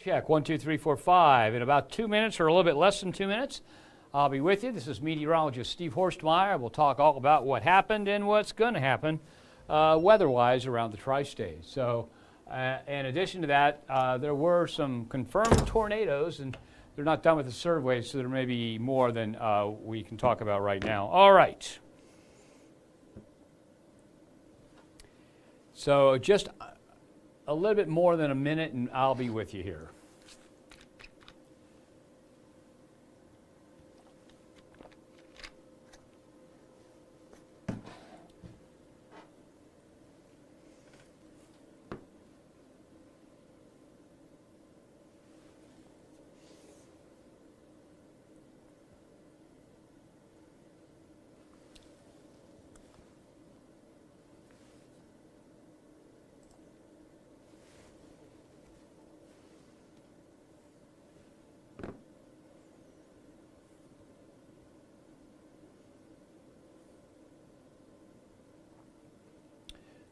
Check, 1, 2, 3, 4, 5. In about 2 minutes or a little bit less than 2 minutes, I'll be with you. This is meteorologist Steve Horstmeyer. We'll talk all about what happened and what's going to happen weather-wise around the tri-state. So in addition to that, there were some confirmed tornadoes, and they're not done with the survey, so there may be more than we can talk about right now. All right. So just a little bit more than a minute, and I'll be with you here.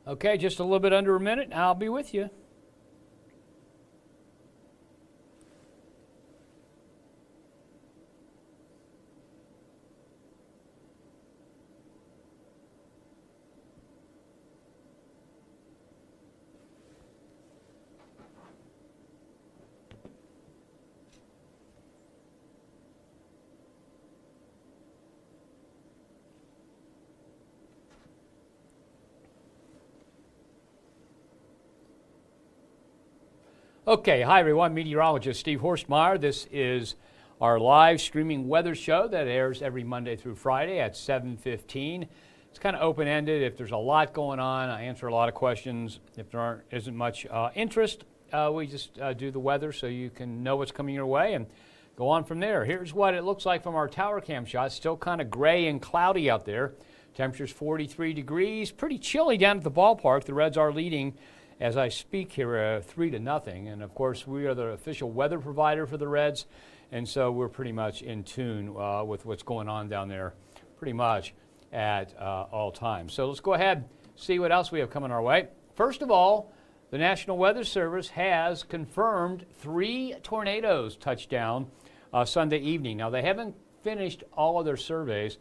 Okay, just a little bit under a minute, and I'll be with you. Okay, hi everyone, meteorologist Steve Horstmeyer. This is our live streaming weather show that airs every Monday through Friday at 7:15. It's kind of open-ended. If there's a lot going on, I answer a lot of questions. If there isn't much interest, we just do the weather so you can know what's coming your way and go on from there. Here's what it looks like from our tower cam shot. Still kind of gray and cloudy out there. Temperature's 43 degrees, pretty chilly down at the ballpark. The Reds are leading as I speak here, 3-0, and of course we are the official weather provider for the Reds, and so we're pretty much in tune with what's going on down there pretty much at all times. So let's go ahead and see what else we have coming our way. First of all, the National Weather Service has confirmed 3 tornadoes touched down Sunday evening. Now they haven't finished all of their surveys.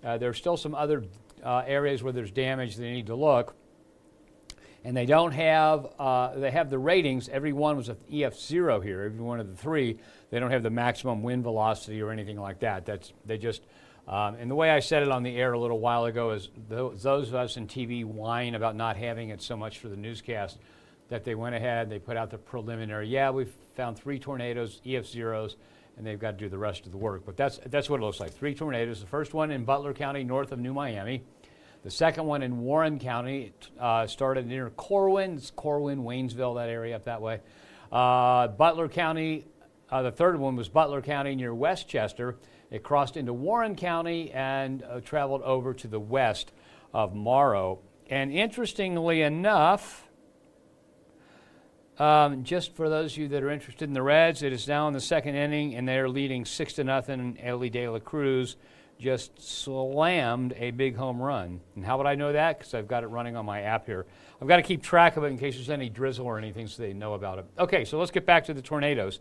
There's still some other areas where there's damage they need to look. And they don't have, they have the ratings. Every one was an EF0 here, every one of the 3. They don't have the maximum wind velocity or anything like that. They just, and the way I said it on the air a little while ago is those of us in TV whine about not having it so much for the newscast that they went ahead, they put out the preliminary, yeah, we've found 3 tornadoes, EF0s, and they've got to do the rest of the work. But that's what it looks like, 3 tornadoes. The first one in Butler County, north of New Miami. The second one in Warren County started near Corwin. It's Corwin, Waynesville, that area up that way. Butler County, the third one was Butler County near Westchester. It crossed into Warren County and traveled over to the west of Morrow. And interestingly enough, just for those of you that are interested in the Reds, it is now in the second inning, and they're leading 6-0. Ellie De La Cruz just slammed a big home run. And how would I know that? Because I've got it running on my app here. I've got to keep track of it in case there's any drizzle or anything so they know about it. Okay, so let's get back to the tornadoes.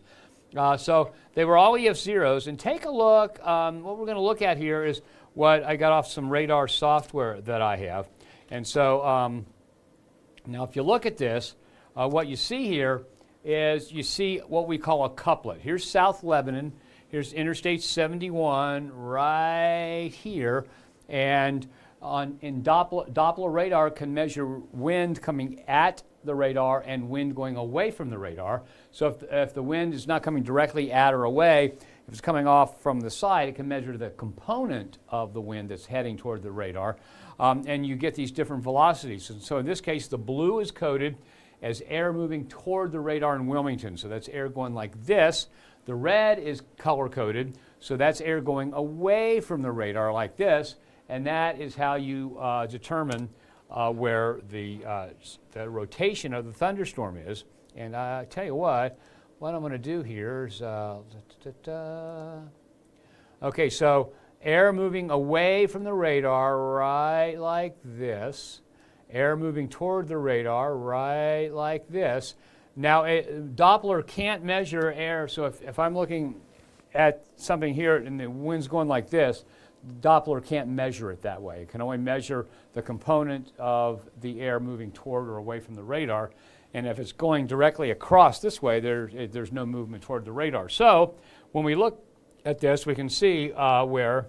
So they were all EF0s. And take a look. What we're going to look at here is what I got off some radar software that I have. And so now if you look at this, what you see here is you see what we call a couplet. Here's South Lebanon. Here's Interstate 71 right here, and in Doppler radar can measure wind coming at the radar and wind going away from the radar. So if the wind is not coming directly at or away, if it's coming off from the side, it can measure the component of the wind that's heading toward the radar, and you get these different velocities. And so in this case, the blue is coded as air moving toward the radar in Wilmington. So that's air going like this. The red is color-coded, so that's air going away from the radar like this, and that is how you determine where the rotation of the thunderstorm is. And I tell you what I'm going to do here is, okay, so air moving away from the radar right like this, air moving toward the radar right like this. Now, Doppler can't measure air, so if I'm looking at something here and the wind's going like this, Doppler can't measure it that way. It can only measure the component of the air moving toward or away from the radar. And if it's going directly across this way, there's no movement toward the radar. So when we look at this, we can see where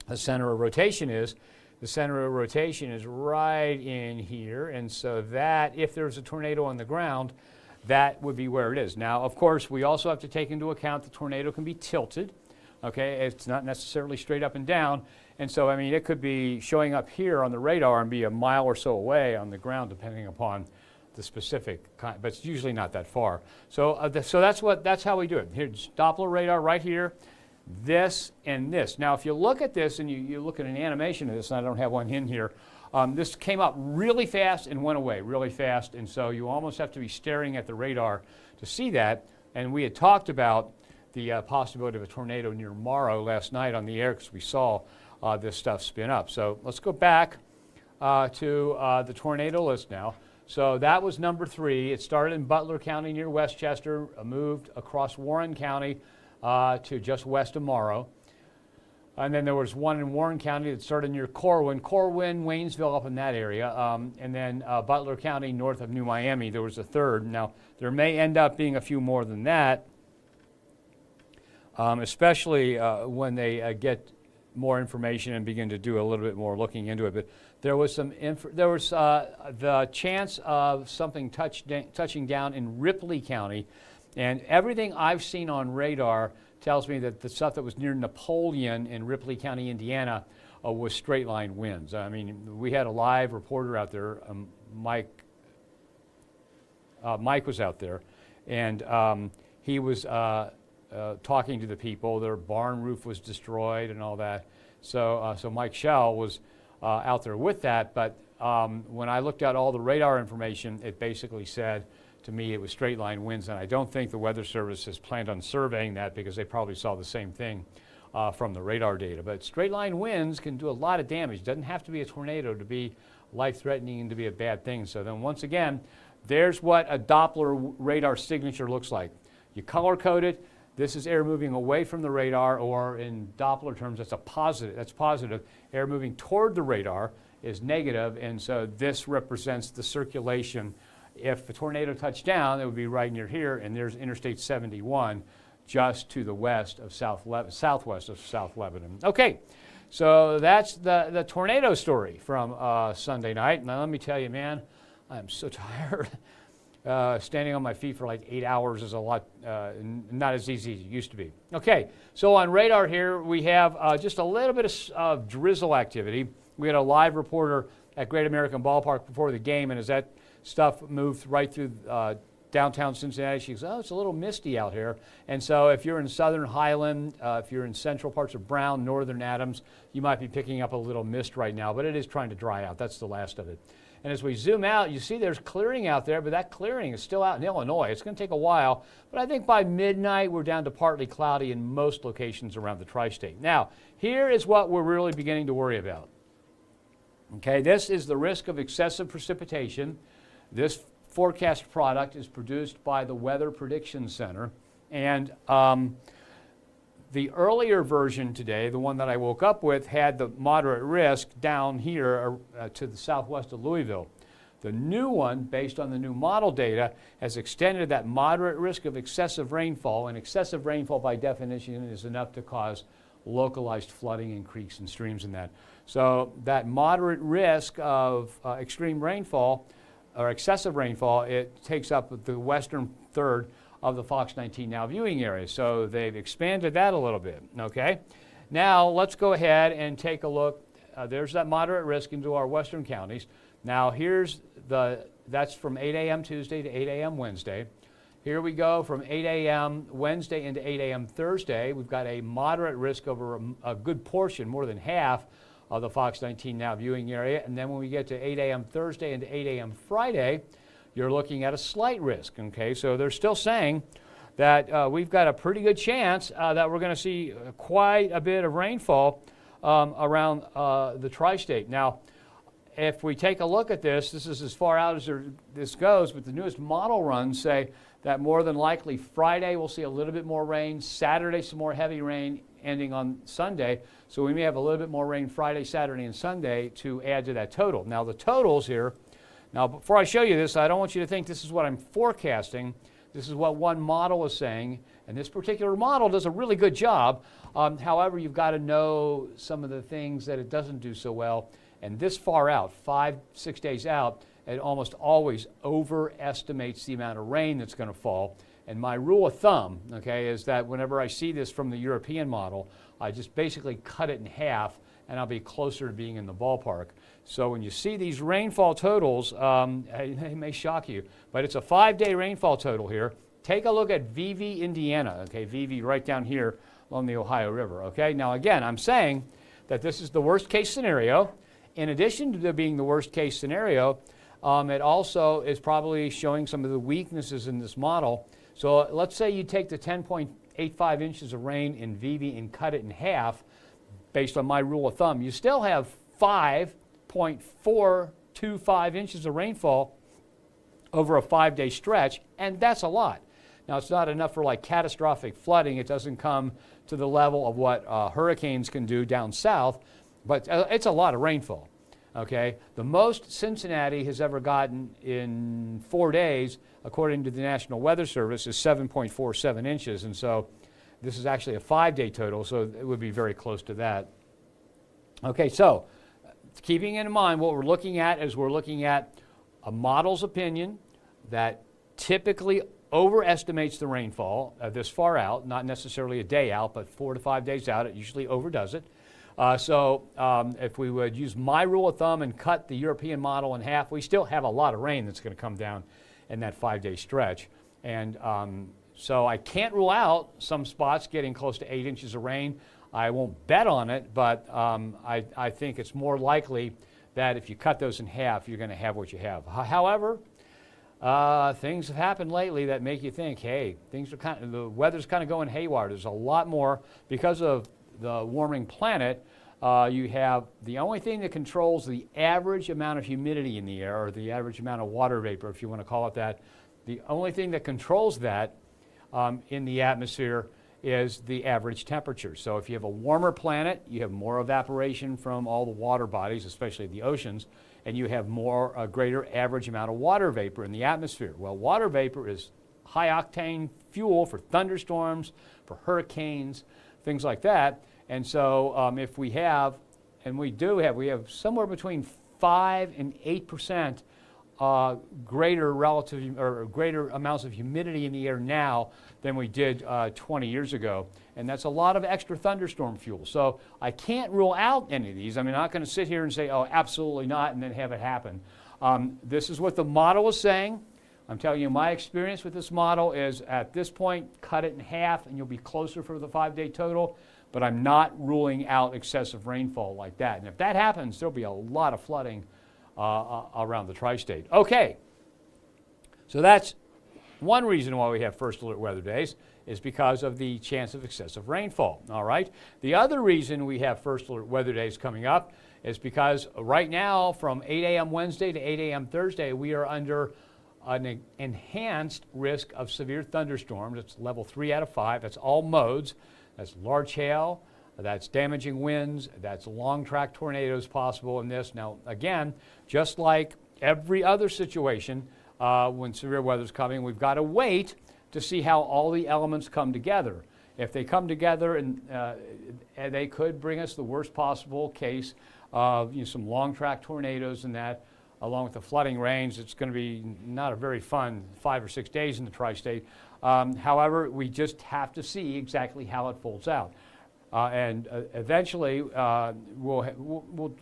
the center of rotation is. The center of rotation is right in here. And so that, if there's a tornado on the ground, that would be where it is. Now, of course, we also have to take into account the tornado can be tilted. Okay, it's not necessarily straight up and down. And so, I mean, it could be showing up here on the radar and be a mile or so away on the ground, depending upon the specific kind, but it's usually not that far. So, so that's how we do it. Here's Doppler radar right here, this and this. Now, if you look at this and you look at an animation of this, and I don't have one in here, this came up really fast and went away really fast. And so you almost have to be staring at the radar to see that. And we had talked about the possibility of a tornado near Morrow last night on the air because we saw this stuff spin up. So let's go back to the tornado list now. So that was number 3. It started in Butler County near Westchester, moved across Warren County to just west of Morrow. And then there was one in Warren County that started near Corwin, Waynesville, up in that area. And then Butler County north of New Miami, there was a third. Now, there may end up being a few more than that. Especially when they get more information and begin to do a little bit more looking into it. But there was the chance of something touching down in Ripley County, and everything I've seen on radar tells me that the stuff that was near Napoleon in Ripley County, Indiana, was straight line winds. I mean, we had a live reporter out there, Mike was out there, and he was talking to the people. Their barn roof was destroyed and all that. So Mike Schell was out there with that. But when I looked at all the radar information, it basically said to me it was straight line winds. And I don't think the Weather Service has planned on surveying that because they probably saw the same thing from the radar data. But straight line winds can do a lot of damage. It doesn't have to be a tornado to be life-threatening and to be a bad thing. So then once again, there's what a Doppler radar signature looks like. You color code it. This is air moving away from the radar, or in Doppler terms, that's positive. That's positive. Air moving toward the radar is negative, and so this represents the circulation. If a tornado touched down, it would be right near here, and there's Interstate 71 just to the west of southwest of South Lebanon. Okay, so that's the tornado story from Sunday night. Now let me tell you, man, I'm so tired. Standing on my feet for like 8 hours is a lot, not as easy as it used to be. Okay, so on radar here, we have just a little bit of drizzle activity. We had a live reporter at Great American Ballpark before the game, and as that stuff moved right through downtown Cincinnati, she goes, oh, it's a little misty out here. And so if you're in southern Highland, if you're in central parts of Brown, northern Adams, you might be picking up a little mist right now, but it is trying to dry out. That's the last of it. And as we zoom out, you see there's clearing out there, but that clearing is still out in Illinois. It's going to take a while, but I think by midnight we're down to partly cloudy in most locations around the tri-state. Now, here is what we're really beginning to worry about. Okay, this is the risk of excessive precipitation. This forecast product is produced by the Weather Prediction Center, and the earlier version today, the one that I woke up with, had the moderate risk down here to the southwest of Louisville. The new one, based on the new model data, has extended that moderate risk of excessive rainfall, and excessive rainfall by definition is enough to cause localized flooding in creeks and streams and that. So that moderate risk of extreme rainfall or excessive rainfall, it takes up the western third of the Fox 19 Now viewing area. So they've expanded that a little bit, okay? Now let's go ahead and take a look. There's that moderate risk into our western counties. Now here's that's from 8 a.m. Tuesday to 8 a.m. Wednesday. Here we go from 8 a.m. Wednesday into 8 a.m. Thursday. We've got a moderate risk over a good portion, more than half of the Fox 19 Now viewing area. And then when we get to 8 a.m. Thursday into 8 a.m. Friday, you're looking at a slight risk, okay? So they're still saying that we've got a pretty good chance that we're going to see quite a bit of rainfall around the tri-state. Now, if we take a look at this, this is as far out as this goes, but the newest model runs say that more than likely Friday we'll see a little bit more rain, Saturday some more heavy rain, ending on Sunday. So we may have a little bit more rain Friday, Saturday, and Sunday to add to that total. Now the totals here, now before I show you this, I don't want you to think this is what I'm forecasting. This is what one model is saying, and this particular model does a really good job. However, you've got to know some of the things that it doesn't do so well. And this far out, 5-6 days out, it almost always overestimates the amount of rain that's going to fall. And my rule of thumb, okay, is that whenever I see this from the European model, I just basically cut it in half, and I'll be closer to being in the ballpark. So when you see these rainfall totals, they may shock you, but it's a 5-day rainfall total here. Take a look at Vevey, Indiana, okay, Vevey right down here along the Ohio River, okay? Now again, I'm saying that this is the worst case scenario. In addition to there being the worst case scenario, it also is probably showing some of the weaknesses in this model. So let's say you take the 10.85 inches of rain in Vevey and cut it in half, based on my rule of thumb, you still have 5.425 inches of rainfall over a 5-day stretch, and that's a lot. Now, it's not enough for like catastrophic flooding. It doesn't come to the level of what hurricanes can do down south, but it's a lot of rainfall, okay? The most Cincinnati has ever gotten in 4 days, according to the National Weather Service, is 7.47 inches, and so this is actually a 5-day total, so it would be very close to that. Okay, so keeping in mind what we're looking at is we're looking at a model's opinion that typically overestimates the rainfall this far out, not necessarily a day out, but 4 to 5 days out. It usually overdoes it. So if we would use my rule of thumb and cut the European model in half, we still have a lot of rain that's going to come down in that 5-day stretch. And so I can't rule out some spots getting close to 8 inches of rain. I won't bet on it, but I think it's more likely that if you cut those in half, you're going to have what you have. However, things have happened lately that make you think, hey, the weather's kind of going haywire. There's a lot more because of the warming planet. You have the only thing that controls the average amount of humidity in the air, or the average amount of water vapor, if you want to call it that. The only thing that controls that in the atmosphere is the average temperature. So if you have a warmer planet, you have more evaporation from all the water bodies, especially the oceans, and you have a greater average amount of water vapor in the atmosphere. Well, water vapor is high-octane fuel for thunderstorms, for hurricanes, things like that. And so if we have, and we have somewhere between 5 and 8% greater relative or greater amounts of humidity in the air now than we did 20 years ago, and that's a lot of extra thunderstorm fuel. So I can't rule out any of these. I'm not going to sit here and say, oh, absolutely not, and then have it happen. This is what the model is saying. I'm telling you, my experience with this model is at this point, cut it in half, and you'll be closer for the 5-day total. But I'm not ruling out excessive rainfall like that. And if that happens, there'll be a lot of flooding around the tri-state. Okay, so that's one reason why we have first alert weather days, is because of the chance of excessive rainfall. All right. The other reason we have first alert weather days coming up is because right now, from 8 a.m. Wednesday to 8 a.m. Thursday, we are under an enhanced risk of severe thunderstorms. It's level 3 out of 5. That's all modes. That's large hail, that's damaging winds, that's long track tornadoes possible in this. Now, again, just like every other situation when severe weather is coming, we've got to wait to see how all the elements come together. If they come together, and they could bring us the worst possible case of some long track tornadoes and that, along with the flooding rains. It's going to be not a very fun 5 or 6 days in the tri-state. However, we just have to see exactly how it folds out. And eventually, we'll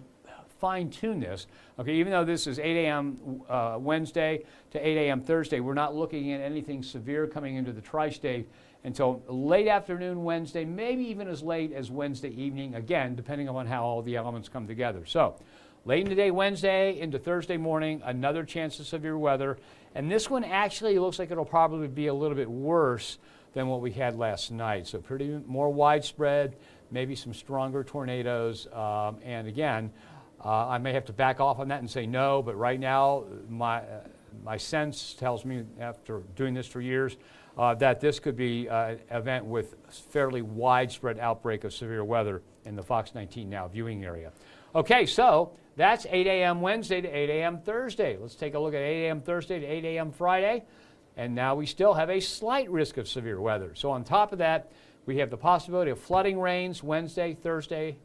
fine-tune this. Okay, even though this is 8 a.m. Wednesday to 8 a.m. Thursday, we're not looking at anything severe coming into the tri-state until late afternoon Wednesday, maybe even as late as Wednesday evening, again, depending on how all the elements come together. So, late in the day Wednesday into Thursday morning, another chance of severe weather. And this one actually looks like it'll probably be a little bit worse than what we had last night. So pretty more widespread, maybe some stronger tornadoes. And again, I may have to back off on that and say no, but right now my sense tells me, after doing this for years, that this could be an event with fairly widespread outbreak of severe weather in the Fox 19 Now viewing area. Okay, so that's 8 a.m. Wednesday to 8 a.m. Thursday. Let's take a look at 8 a.m. Thursday to 8 a.m. Friday. And now we still have a slight risk of severe weather. So on top of that, we have the possibility of flooding rains Wednesday, Thursday.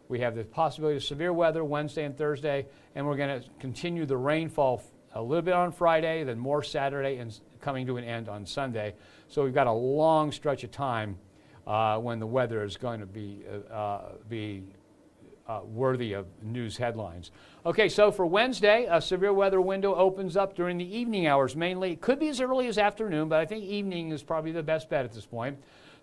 We have the possibility of severe weather Wednesday and Thursday. And we're going to continue the rainfall a little bit on Friday, then more Saturday, and coming to an end on Sunday. So we've got a long stretch of time when the weather is going to be worthy of news headlines. Okay, so for Wednesday, a severe weather window opens up during the evening hours mainly. It could be as early as afternoon, but I think evening is probably the best bet at this point.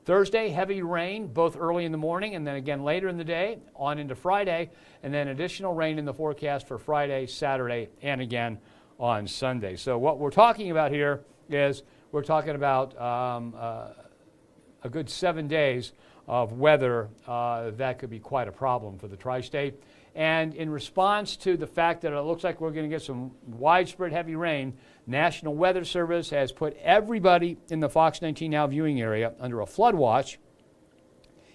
Thursday, heavy rain, both early in the morning and then again later in the day, on into Friday, and then additional rain in the forecast for Friday, Saturday, and again on Sunday. So what we're talking about here is we're talking about a good 7 days of weather that could be quite a problem for the tri-state. And in response to the fact that it looks like we're going to get some widespread heavy rain, National Weather Service has put everybody in the Fox 19 Now viewing area under a flood watch.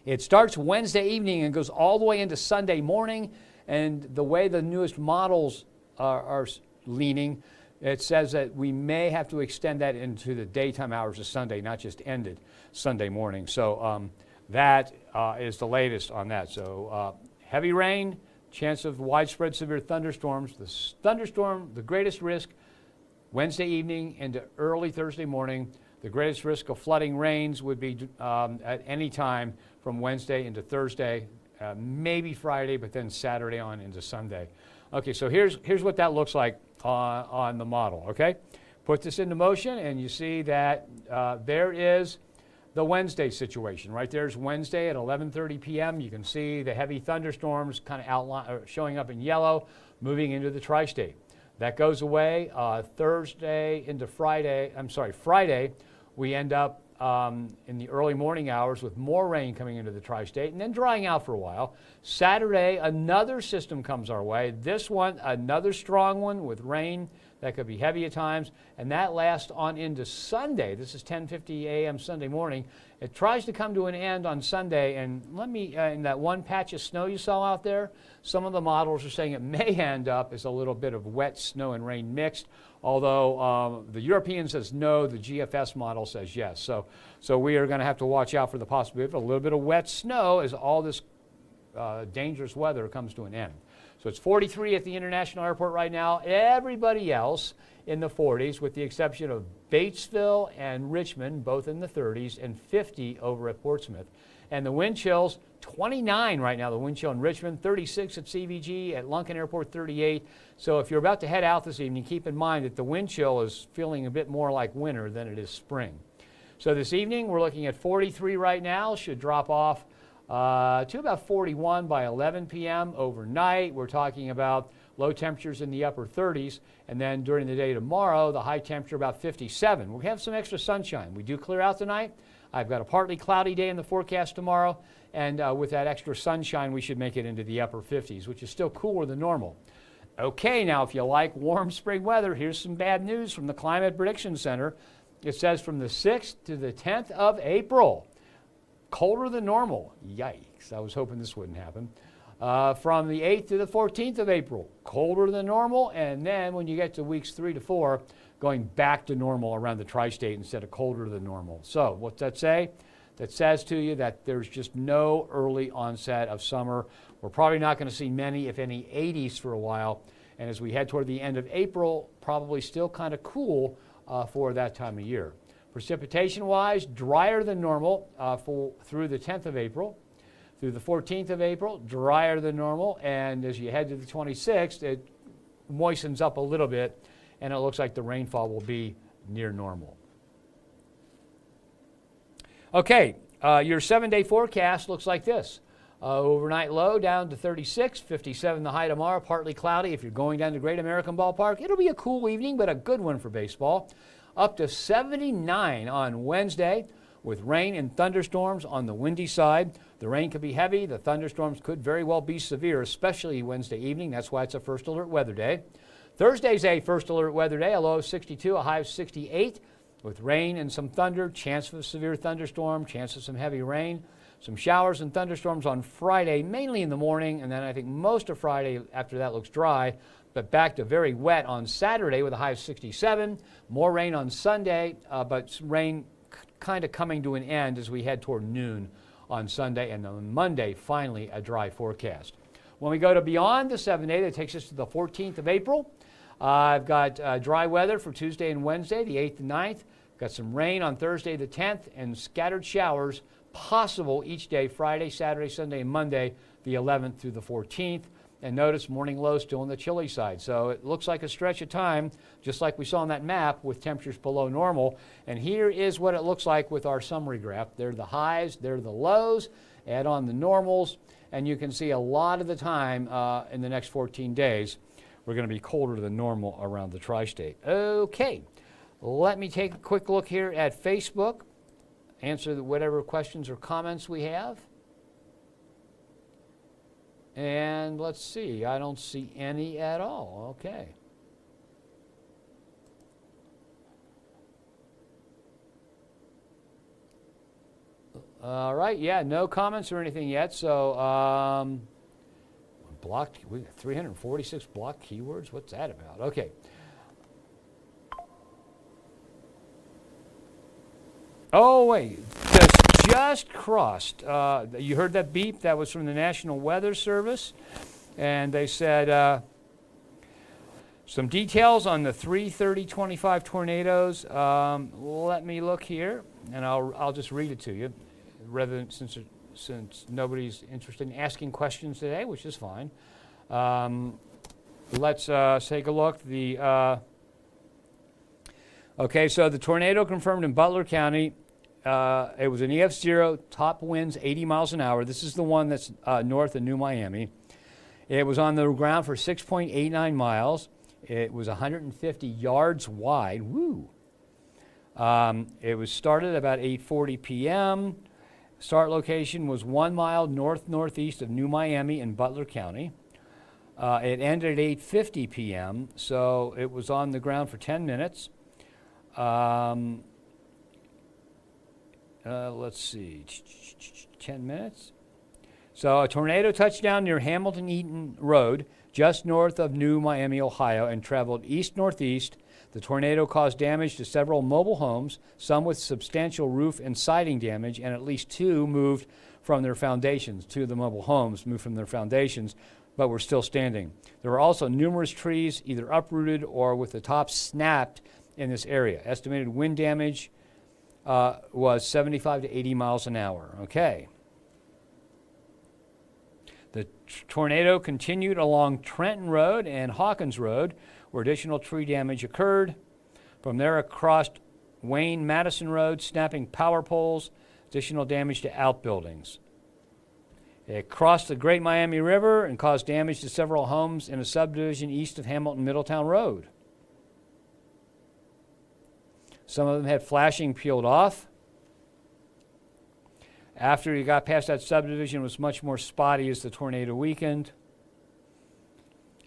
It starts Wednesday evening and goes all the way into Sunday morning. And the way the newest models are leaning, it says that we may have to extend that into the daytime hours of Sunday, not just end it Sunday morning. So that is the latest on that. So heavy rain, chance of widespread severe thunderstorms. The thunderstorm, the greatest risk, Wednesday evening into early Thursday morning. The greatest risk of flooding rains would be at any time from Wednesday into Thursday, maybe Friday, but then Saturday on into Sunday. Okay, so here's what that looks like on the model, okay? Put this into motion, and you see that there is the Wednesday situation. Right there's Wednesday at 11:30 p.m. You can see the heavy thunderstorms kind of showing up in yellow, moving into the tri-state. That goes away Thursday into Friday. Friday, we end up in the early morning hours with more rain coming into the tri-state and then drying out for a while. Saturday, another system comes our way. This one, another strong one with rain that could be heavy at times, and that lasts on into Sunday. This is 10:50 a.m. Sunday morning. It tries to come to an end on Sunday, and in that one patch of snow you saw out there, some of the models are saying it may end up as a little bit of wet snow and rain mixed, although the European says no, the GFS model says yes. So we are going to have to watch out for the possibility of a little bit of wet snow as all this dangerous weather comes to an end. So it's 43 at the International Airport right now. Everybody else in the 40s, with the exception of Batesville and Richmond, both in the 30s, and 50 over at Portsmouth. And the wind chills, 29 right now, the wind chill in Richmond, 36 at CVG, at Lunken Airport, 38. So if you're about to head out this evening, keep in mind that the wind chill is feeling a bit more like winter than it is spring. So this evening, we're looking at 43 right now, should drop off to about 41 by 11 p.m. Overnight, we're talking about low temperatures in the upper 30s. And then during the day tomorrow, the high temperature about 57. We have some extra sunshine. We do clear out tonight. I've got a partly cloudy day in the forecast tomorrow. And with that extra sunshine, we should make it into the upper 50s, which is still cooler than normal. Okay, now if you like warm spring weather, here's some bad news from the Climate Prediction Center. It says from the 6th to the 10th of April, colder than normal. Yikes, I was hoping this wouldn't happen. From the 8th to the 14th of April, colder than normal. And then when you get to weeks 3 to 4, going back to normal around the tri-state instead of colder than normal. So what's that say? That says to you that there's just no early onset of summer. We're probably not going to see many, if any, 80s for a while. And as we head toward the end of April, probably still kind of cool for that time of year. Precipitation-wise, drier than normal through the 10th of April. Through the 14th of April, drier than normal. And as you head to the 26th, it moistens up a little bit, and it looks like the rainfall will be near normal. Okay, your 7-day forecast looks like this. Overnight low down to 36, 57 the high tomorrow, partly cloudy. If you're going down to Great American Ballpark, it'll be a cool evening, but a good one for baseball. Up to 79 on Wednesday. with rain and thunderstorms on the windy side. The rain could be heavy. The thunderstorms could very well be severe, especially Wednesday evening. That's why it's a first alert weather day. Thursday's a first alert weather day, a low of 62, a high of 68, with rain and some thunder, chance of a severe thunderstorm, chance of some heavy rain. Some showers and thunderstorms on Friday, mainly in the morning, and then I think most of Friday after that looks dry, but back to very wet on Saturday with a high of 67. More rain on Sunday, but rain kind of coming to an end as we head toward noon on Sunday, and on Monday, finally a dry forecast. When we go to beyond the 7-day, that takes us to the 14th of April. I've got dry weather for Tuesday and Wednesday, the 8th and 9th. Got some rain on Thursday, the 10th, and scattered showers possible each day, Friday, Saturday, Sunday, and Monday, the 11th through the 14th. And notice morning low still on the chilly side. So it looks like a stretch of time, just like we saw on that map, with temperatures below normal. And here is what it looks like with our summary graph. There are the highs, there are the lows, add on the normals, and you can see a lot of the time in the next 14 days, we're going to be colder than normal around the tri-state. Okay, let me take a quick look here at Facebook. Answer whatever questions or comments we have. And let's see, I don't see any at all. Okay. All right, yeah, no comments or anything yet. So, blocked, we got 346 blocked keywords. What's that about? Okay. Oh, wait, just crossed. You heard that beep? That was from the National Weather Service. And they said some details on the 3/30/25 tornadoes. Let me look here, and I'll just read it to you, rather than, since nobody's interested in asking questions today, which is fine. Let's take a look. Okay, so the tornado confirmed in Butler County. It was an EF0, top winds 80 miles an hour. This is the one that's north of New Miami. It was on the ground for 6.89 miles. It was 150 yards wide. Woo! It was started about 8:40 p.m. Start location was 1 mile north-northeast of New Miami in Butler County. It ended at 8:50 p.m., so it was on the ground for 10 minutes. Let's see, 10 minutes. So a tornado touched down near Hamilton-Eaton Road, just north of New Miami, Ohio, and traveled east-northeast. The tornado caused damage to several mobile homes, some with substantial roof and siding damage, and at least two moved from their foundations. Two of the mobile homes moved from their foundations, but were still standing. There were also numerous trees either uprooted or with the tops snapped in this area. Estimated wind damage was 75 to 80 miles an hour. Okay. The tornado continued along Trenton Road and Hawkins Road, where additional tree damage occurred. From there across Wayne-Madison Road, snapping power poles, additional damage to outbuildings. It crossed the Great Miami River and caused damage to several homes in a subdivision east of Hamilton-Middletown Road. Some of them had flashing peeled off. After you got past that subdivision, it was much more spotty as the tornado weakened.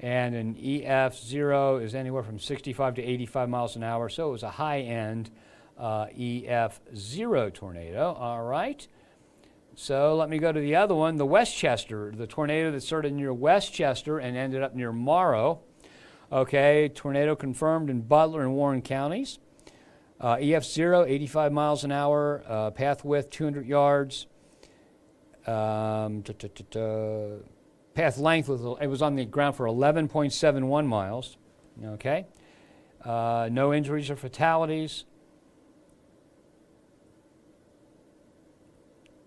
And an EF0 is anywhere from 65 to 85 miles an hour, so it was a high-end EF0 tornado. All right. So let me go to the other one, the Westchester, the tornado that started near Westchester and ended up near Morrow. Okay, tornado confirmed in Butler and Warren counties. EF0, 85 miles an hour, path width 200 yards. Path length, it was on the ground for 11.71 miles. Okay. No injuries or fatalities.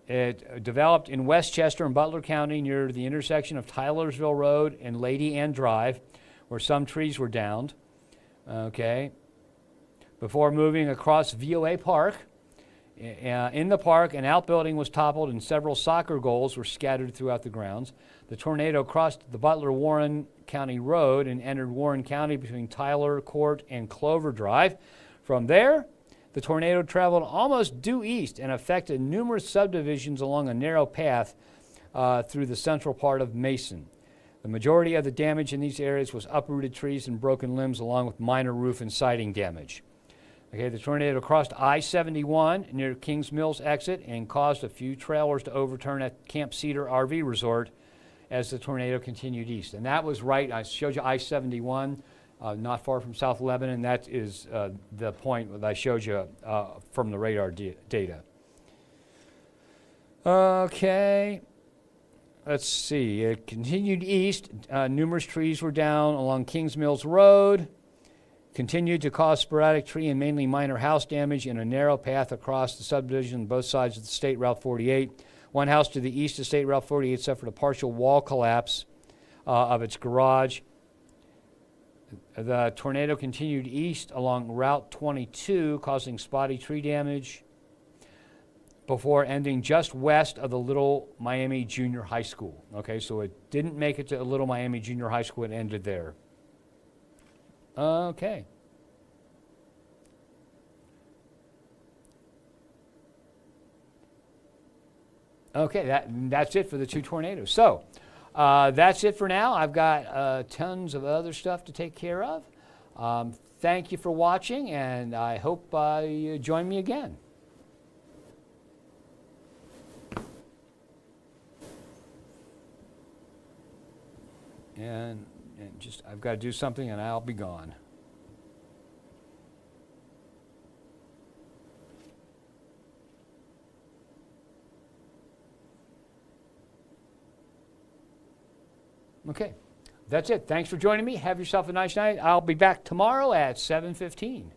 It developed in Westchester and Butler County near the intersection of Tylersville Road and Lady Ann Drive, where some trees were downed. Okay. Before moving across VOA Park. In the park, an outbuilding was toppled and several soccer goals were scattered throughout the grounds. The tornado crossed the Butler-Warren County Road and entered Warren County between Tyler Court and Clover Drive. From there, The tornado traveled almost due east and affected numerous subdivisions along a narrow path through the central part of Mason. The majority of the damage in these areas was uprooted trees and broken limbs, along with minor roof and siding damage. Okay, the tornado crossed I-71 near Kings Mills exit and caused a few trailers to overturn at Camp Cedar RV Resort as the tornado continued east. And that was right, I showed you I-71, not far from South Lebanon. That is the point that I showed you from the radar data. Okay. Let's see, it continued east. Numerous trees were down along Kings Mills Road. Continued to cause sporadic tree and mainly minor house damage in a narrow path across the subdivision on both sides of the State Route 48. One house to the east of State Route 48 suffered a partial wall collapse of its garage. The tornado continued east along Route 22, causing spotty tree damage, before ending just west of the Little Miami Junior High School. Okay, so it didn't make it to Little Miami Junior High School, it ended there. Okay. Okay, that's it for the two tornadoes. So that's it for now. I've got tons of other stuff to take care of. Thank you for watching, and I hope you join me again. And just, I've got to do something and I'll be gone. Okay, that's it. Thanks for joining me. Have yourself a nice night. I'll be back tomorrow at 7:15.